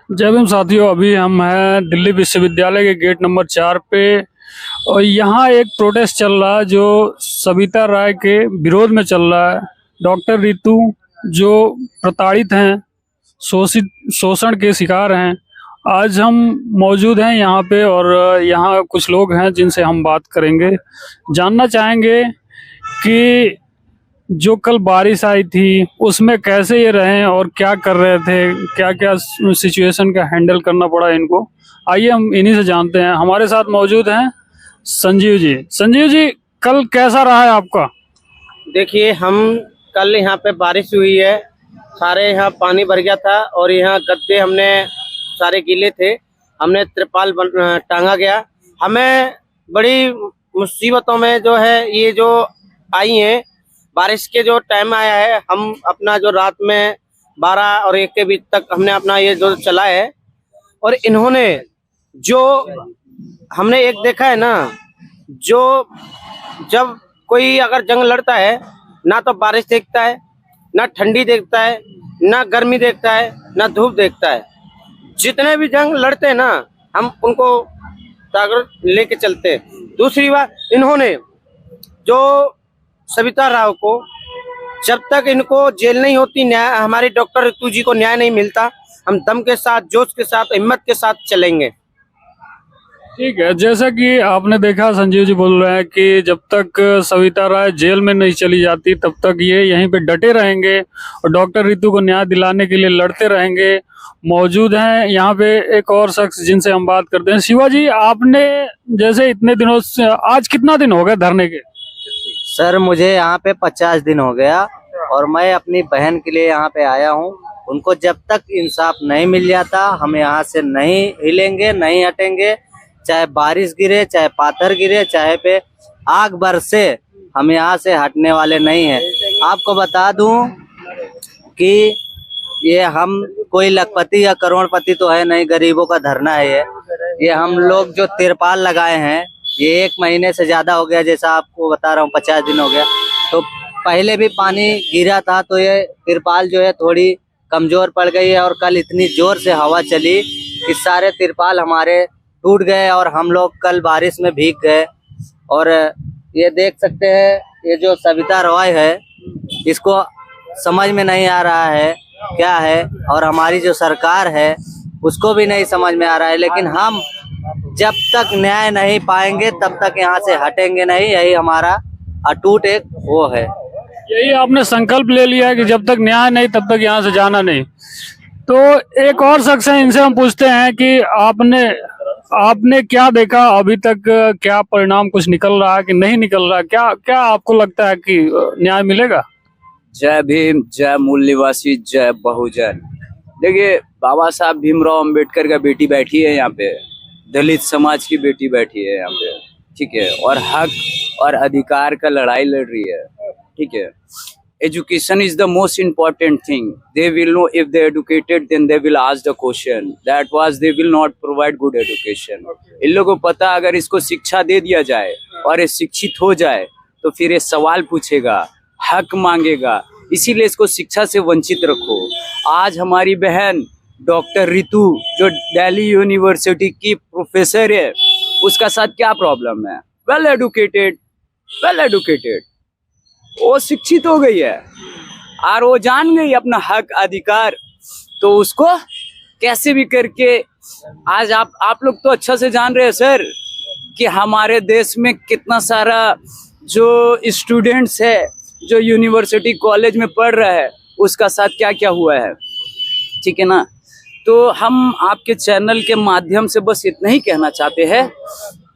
जय भीम साथियों, अभी हम हैं दिल्ली विश्वविद्यालय के गेट नंबर 4 पे और यहाँ एक प्रोटेस्ट चल रहा है जो सविता राय के विरोध में चल रहा है। डॉक्टर रितु जो प्रताड़ित हैं, शोषण के शिकार हैं। आज हम मौजूद हैं यहाँ पे और यहाँ कुछ लोग हैं जिनसे हम बात करेंगे, जानना चाहेंगे कि जो कल बारिश आई थी उसमें कैसे ये रहे और क्या कर रहे थे, क्या क्या सिचुएशन का हैंडल करना पड़ा इनको। आइए हम इन्हीं से जानते हैं। हमारे साथ मौजूद हैं संजीव जी। संजीव जी, कल कैसा रहा है आपका? देखिए, हम कल यहाँ पे बारिश हुई है, सारे यहाँ पानी भर गया था और यहाँ गद्दे हमने सारे गीले थे, हमने त्रिपाल टांगा गया। हमें बड़ी मुसीबतों में जो है ये जो आई हैं, बारिश के जो टाइम आया है, हम अपना जो रात में 12 और 1 के बीच तक हमने अपना ये जो चला है। और इन्होंने जो हमने एक देखा है ना, जो जब कोई अगर जंग लड़ता है ना तो बारिश देखता है, ना ठंडी देखता है, ना गर्मी देखता है, ना धूप देखता है। जितने भी जंग लड़ते हैं ना, हम उनको ताकत लेके चलते हैं। दूसरी बात, इन्होंने जो सविता राव को, जब तक इनको जेल नहीं होती, न्याय हमारी डॉक्टर रितु जी को न्याय नहीं मिलता, हम दम के साथ, जोश के साथ, हिम्मत के साथ चलेंगे। ठीक है, जैसा कि आपने देखा संजीव जी बोल रहे हैं कि जब तक सविता राय जेल में नहीं चली जाती तब तक ये यहीं पे डटे रहेंगे और डॉक्टर रितु को न्याय दिलाने के लिए लड़ते रहेंगे। मौजूद हैं यहाँ पे एक और शख्स जिनसे हम बात करते हैं। शिवा जी, आपने जैसे इतने दिनों से, आज कितना दिन हो गए धरने के? सर, मुझे यहाँ पे 50 दिन हो गया और मैं अपनी बहन के लिए यहाँ पे आया हूँ। उनको जब तक इंसाफ नहीं मिल जाता हम यहाँ से नहीं हिलेंगे, नहीं हटेंगे। चाहे बारिश गिरे, चाहे पाथर गिरे, चाहे पे आग बरसे, हम यहाँ से हटने वाले नहीं हैं। आपको बता दूं कि ये हम कोई लखपति या करोड़पति तो है नहीं, गरीबों का धरना है ये हम लोग जो तिरपाल लगाए हैं, ये 1 महीने से ज्यादा हो गया। जैसा आपको बता रहा हूँ, 50 दिन हो गया। तो पहले भी पानी गिरा था तो ये तिरपाल जो है थोड़ी कमजोर पड़ गई है और कल इतनी जोर से हवा चली कि सारे तिरपाल हमारे टूट गए और हम लोग कल बारिश में भीग गए। और ये देख सकते हैं, ये जो सविता रॉय है, इसको समझ में नहीं आ रहा है क्या है, और हमारी जो सरकार है उसको भी नहीं समझ में आ रहा है। लेकिन हम जब तक न्याय नहीं पाएंगे तब तक यहाँ से हटेंगे नहीं। यही हमारा अटूट एक वो है। यही आपने संकल्प ले लिया है कि जब तक न्याय नहीं तब तक यहाँ से जाना नहीं। तो एक और शख्स है, इनसे हम पूछते हैं कि आपने क्या देखा अभी तक, क्या परिणाम कुछ निकल रहा है कि नहीं निकल रहा? क्या क्या आपको लगता है कि न्याय मिलेगा? जय भीम, जय मूल निवासी, जय बहुजन। देखिए, बाबा साहब भीमराव अंबेडकर का बेटी बैठी है यहाँ पे, दलित समाज की बेटी बैठी है यहाँ पे, ठीक है, और हक और अधिकार का लड़ाई लड़ रही है, ठीक है। Education is the most important thing. They will know if they educated, then they will ask the question. That was they will not provide good education. इन लोगों को पता, अगर इसको शिक्षा दे दिया जाए और ये शिक्षित हो जाए तो फिर ये सवाल पूछेगा, हक मांगेगा। इसीलिए इसको शिक्षा से वंचित रखो। आज हमारी बहन डॉक्टर रितु जो दिल्ली यूनिवर्सिटी की प्रोफेसर है, उसका साथ क्या प्रॉब्लम है? वेल एडुकेटेड, वो शिक्षित हो गई है और वो जान गई अपना हक अधिकार, तो उसको कैसे भी करके आज आप लोग तो अच्छा से जान रहे हैं सर कि हमारे देश में कितना सारा जो स्टूडेंट्स है जो यूनिवर्सिटी कॉलेज में पढ़ रहा है, उसका साथ क्या क्या हुआ है, ठीक है ना। तो हम आपके चैनल के माध्यम से बस इतना ही कहना चाहते हैं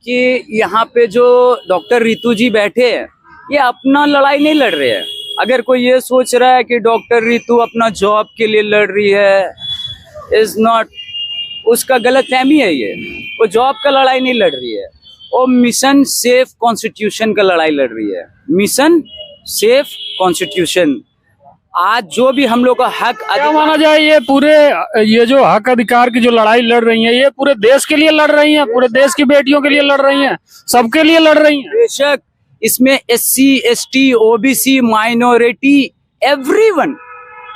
कि यहाँ पे जो डॉक्टर रितु जी बैठे हैं, ये अपना लड़ाई नहीं लड़ रहे हैं। अगर कोई ये सोच रहा है कि डॉक्टर रितु अपना जॉब के लिए लड़ रही है, इज नॉट, उसका गलतफहमी है ये। वो जॉब का लड़ाई नहीं लड़ रही है, वो मिशन सेफ कॉन्स्टिट्यूशन का लड़ाई लड़ रही है। Mission safe constitution. आज जो भी हम लोग का हक, क्या माना जाए, ये जो हक अधिकार की जो लड़ाई लड़ रही है, ये पूरे देश के लिए लड़ रही हैं, पूरे देश की बेटियों के लिए लड़ रही हैं, सबके लिए लड़ रही हैं। बेशक इसमें SC, ST, OBC, minority, everyone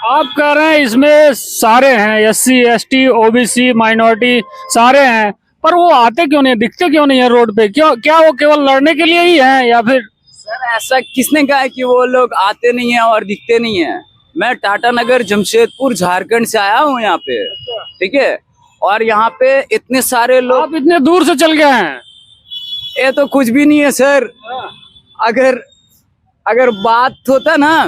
आप कह रहे हैं इसमें सारे हैं, SC ST OBC माइनॉरिटी सारे हैं, पर वो आते क्यों नहीं, दिखते क्यों नहीं है रोड पे? क्यों, क्या वो केवल लड़ने के लिए ही है या फिर? सर ऐसा किसने कहा है कि वो लोग आते नहीं है और दिखते नहीं है? मैं टाटा नगर जमशेदपुर झारखंड से आया हूँ यहाँ पे, ठीक है, और यहाँ पे इतने सारे लोग। आप इतने दूर से चल गए हैं? ये तो कुछ भी नहीं है सर। अगर बात होता ना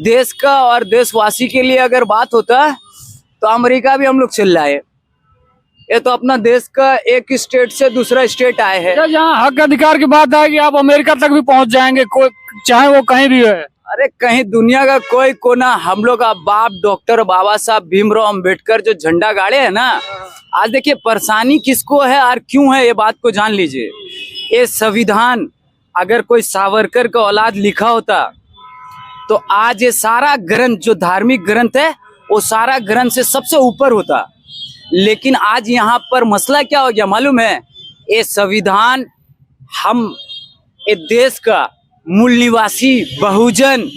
देश का और देशवासी के लिए, अगर बात होता तो अमेरिका भी हम लोग चल जाए। ये तो अपना देश का एक स्टेट से दूसरा स्टेट आए हैं। जब यहाँ हक अधिकार की बात आएगी आप अमेरिका तक भी पहुंच जाएंगे, कोई चाहे वो कहीं भी है। अरे कहीं दुनिया का कोई कोना, हम लोग का बाप डॉक्टर बाबा साहब भीमराव अंबेडकर जो झंडा गाड़े है ना, आज देखिए परेशानी किसको है और क्यों है, ये बात को जान लीजिए। ये संविधान अगर कोई सावरकर का औलाद लिखा होता तो आज ये सारा ग्रंथ जो धार्मिक ग्रंथ है वो सारा ग्रंथ से सबसे ऊपर होता। लेकिन आज यहाँ पर मसला क्या हो गया मालूम है? ये संविधान हम ये देश का मूल निवासी बहुजन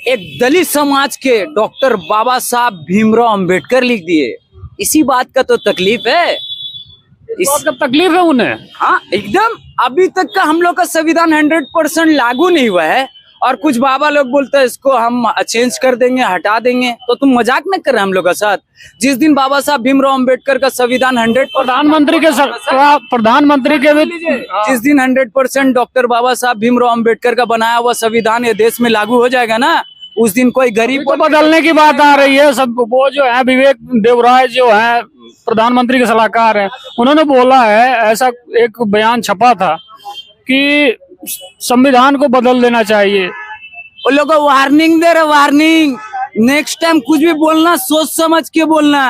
एक दलित समाज के डॉक्टर बाबा साहब भीमराव अंबेडकर लिख दिए। इसी बात का तो तकलीफ है। इस बात का तकलीफ है उन्हें? हाँ एकदम। अभी तक का हम लोग का संविधान 100% लागू नहीं हुआ है और कुछ बाबा लोग बोलते हैं इसको हम चेंज कर देंगे, हटा देंगे। तो तुम मजाक में कर रहे हैं हम लोग का साथ? जिस दिन बाबा साहब भीमराव अंबेडकर का संविधान 100 प्रधानमंत्री के भी जिस दिन 100% डॉक्टर बाबा साहब भीमराव अंबेडकर का बनाया हुआ संविधान ये देश में लागू हो जाएगा ना, उस दिन कोई गरीब को बदलने की बात आ रही है। सब वो जो है विवेक देवराय जो है प्रधानमंत्री के सलाहकार हैं, उन्होंने बोला है, ऐसा एक बयान छपा था कि संविधान को बदल देना चाहिए। वो लोग वार्निंग दे रहे, वार्निंग। नेक्स्ट टाइम कुछ भी बोलना सोच समझ के बोलना।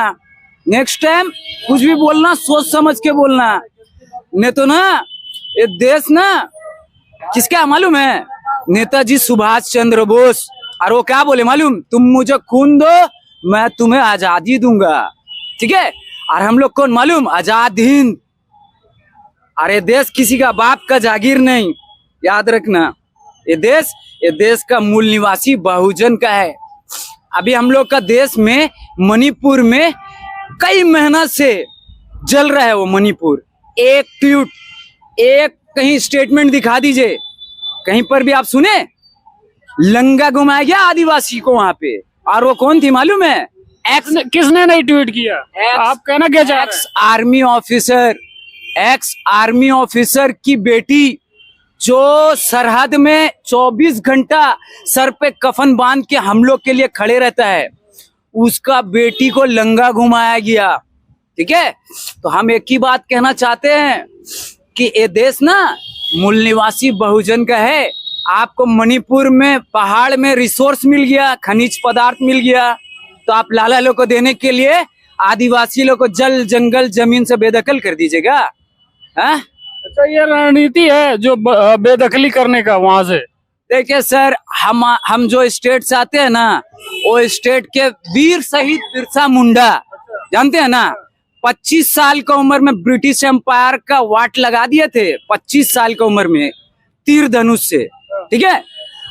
नेक्स्ट टाइम कुछ भी बोलना सोच समझ के बोलना, नहीं तो ना ये देश ना किसका मालूम है? नेताजी सुभाष चंद्र बोस। और वो क्या बोले मालूम? तुम मुझे खून दो मैं तुम्हें आजादी दूंगा, ठीक है। और हम लोग कौन मालूम? आजाद हिंद। अरे देश किसी का बाप का जागीर नहीं, याद रखना। ये देश का मूल निवासी बहुजन का है। अभी हम लोग का देश में मणिपुर में कई मेहनत से जल रहा है वो मणिपुर। एक ट्वीट, एक कहीं स्टेटमेंट दिखा दीजिए, कहीं पर भी आप सुने? लंगा घुमाया गया आदिवासी को वहां पे। और वो कौन थी मालूम है? किसने नहीं ट्वीट किया? आप कहना क्या चाह रहे हैं? एक्स आर्मी ऑफिसर की बेटी जो सरहद में 24 घंटा सर पे कफन बांध के हम लोग के लिए खड़े रहता है, उसका बेटी को लंगा घुमाया गया, ठीक है। तो हम एक ही बात कहना चाहते हैं कि ये देश ना मूल निवासी बहुजन का है। आपको मणिपुर में पहाड़ में रिसोर्स मिल गया, खनिज पदार्थ मिल गया, तो आप लाला लोग को देने के लिए आदिवासी लोग को जल जंगल जमीन से बेदखल कर दीजिएगा? अच्छा, ये रणनीति है जो बेदखली करने का वहां से? देखिए सर, हम जो स्टेट से आते हैं ना, वो स्टेट के वीर शहीद बिरसा मुंडा जानते हैं ना, 25 साल का उम्र में ब्रिटिश एम्पायर का वाट लगा दिए थे। 25 साल की उम्र में तीर धनुष से, ठीक है।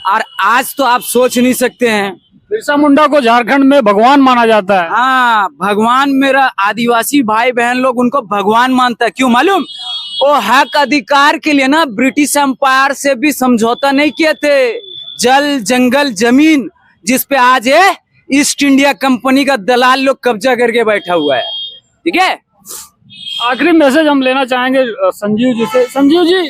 और आज तो आप सोच नहीं सकते हैं, बिरसा मुंडा को झारखंड में भगवान माना जाता है। हाँ भगवान। मेरा आदिवासी भाई बहन लोग उनको भगवान मानता है। क्यों मालूम? वो हक अधिकार के लिए ना ब्रिटिश एम्पायर से भी समझौता नहीं किए थे। जल जंगल जमीन जिस पे आज है ईस्ट इंडिया कंपनी का दलाल लोग कब्जा करके बैठा हुआ है, ठीक है। आखिरी मैसेज हम लेना चाहेंगे संजीव जी से। संजीव जी,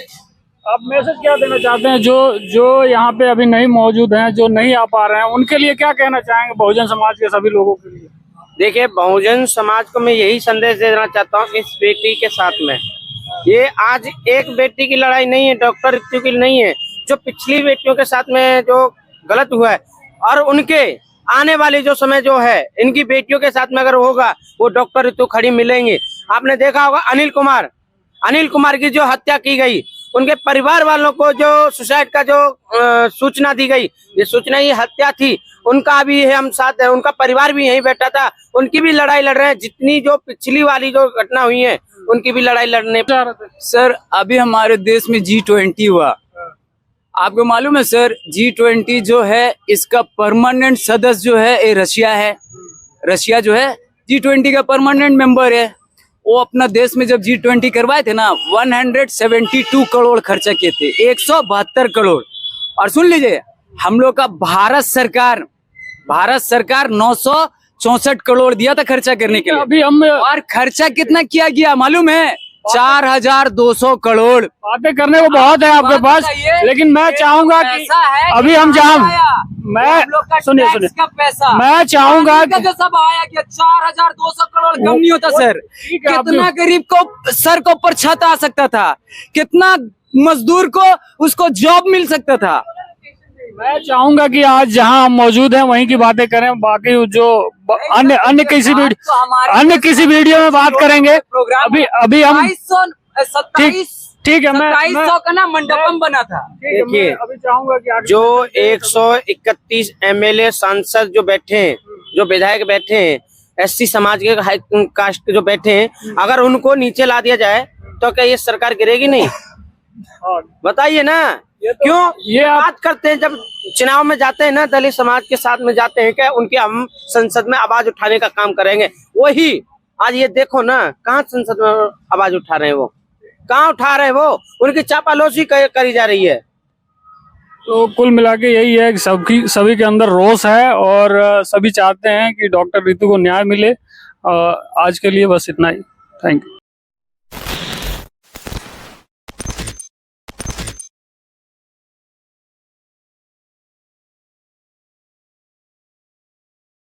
आप मैसेज क्या देना चाहते हैं जो यहाँ पे अभी नहीं मौजूद हैं, जो नहीं आ पा रहे हैं, उनके लिए क्या कहना चाहेंगे बहुजन समाज के सभी लोगों के लिए? देखिए, बहुजन समाज को मैं यही संदेश देना चाहता हूँ इस बेटी के साथ में। ये आज एक बेटी की लड़ाई नहीं है, डॉक्टर ऋतु की नहीं है, जो पिछली बेटियों के साथ में जो गलत हुआ है और उनके आने वाले जो समय जो है इनकी बेटियों के साथ में अगर होगा, वो डॉक्टर ऋतु खड़ी मिलेंगी। आपने देखा होगा अनिल कुमार की जो हत्या की गई, उनके परिवार वालों को जो सुसाइड का जो सूचना दी गई, ये सूचना ही हत्या थी। उनका भी है, हम साथ है, उनका परिवार भी यहीं बैठा था, उनकी भी लड़ाई लड़ रहे हैं। जितनी जो पिछली वाली जो घटना हुई है उनकी भी लड़ाई लड़ने। सर अभी हमारे देश में G20 हुआ, आपको मालूम है सर, G20 जो है इसका परमानेंट सदस्य जो है ये रशिया है। रशिया जो है G20 का परमानेंट मेंबर है। वो अपना देश में जब G20 करवाए थे ना, 172 करोड़ खर्चा किए थे, 172 करोड़। और सुन लीजिए, हम लोग का भारत सरकार 964 करोड़ दिया था खर्चा करने के लिए। अभी हम और खर्चा कितना किया गया मालूम है? 4200 करोड़। बातें करने को बहुत है आपके पास, लेकिन मैं चाहूंगा कि अभी हम जहाँ मैं सुनिए का पैसा मैं चाहूंगा कि जो सब आया कि 4200 करोड़ कम नहीं होता सर। ठीक है, कितना गरीब को सर को ऊपर छत आ सकता था, कितना मजदूर को उसको जॉब मिल सकता था। मैं चाहूंगा कि आज जहां हम मौजूद हैं वहीं की बातें करें, बाकी जो अन्य किसी वीडियो में बात करेंगे। अभी हम 27 ठीक है, मैं 2700 का ना मंडपम बना था। देखिए, अभी चाहूंगा कि जो 131 MLA सांसद जो बैठे हैं, जो विधायक बैठे हैं, SC समाज के हाई कास्ट के जो बैठे हैं, अगर उनको नीचे ला दिया जाए तो क्या ये सरकार गिरेगी नहीं? बताइए ना। क्यों ये बात करते हैं जब चुनाव में जाते हैं ना, दलित समाज के साथ में जाते हैं, क्या उनके हम संसद में आवाज उठाने का काम करेंगे? वही आज ये देखो ना, कहाँ संसद में आवाज उठा रहे हैं, वो कहाँ उठा रहे हैं? वो उनकी चापालोसी करी जा रही है। तो कुल मिला के यही है कि सभी के अंदर रोष है और सभी चाहते हैं कि डॉक्टर रितु को न्याय मिले। आज के लिए बस इतना ही। Thank you.